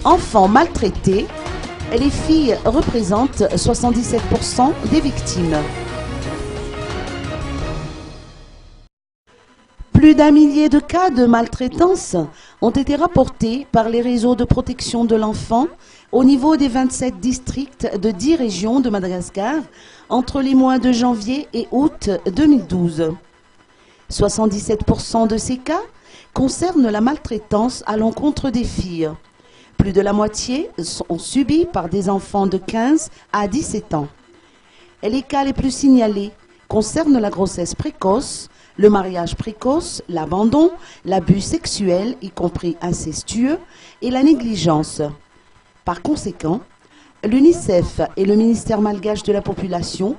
Enfants maltraités, les filles représentent 77% des victimes. Plus d'un millier de cas de maltraitance ont été rapportés par les réseaux de protection de l'enfant au niveau des 27 districts de 10 régions de Madagascar entre les mois de janvier et août 2012. 77% de ces cas concernent la maltraitance à l'encontre des filles. Plus de la moitié sont subis par des enfants de 15 à 17 ans. Et les cas les plus signalés concernent la grossesse précoce, le mariage précoce, l'abandon, l'abus sexuel, y compris incestueux, et la négligence. Par conséquent, l'UNICEF et le ministère malgache de la population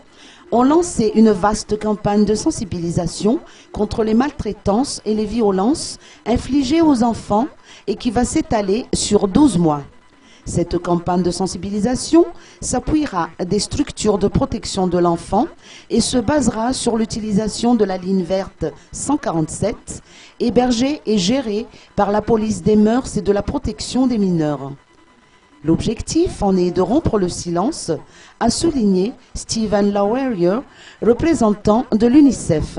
ont lancé une vaste campagne de sensibilisation contre les maltraitances et les violences infligées aux enfants et qui va s'étaler sur 12 mois. Cette campagne de sensibilisation s'appuiera des structures de protection de l'enfant et se basera sur l'utilisation de la ligne verte 147, hébergée et gérée par la police des mœurs et de la protection des mineurs. L'objectif en est de rompre le silence, a souligné Stephen Lowery, représentant de l'UNICEF.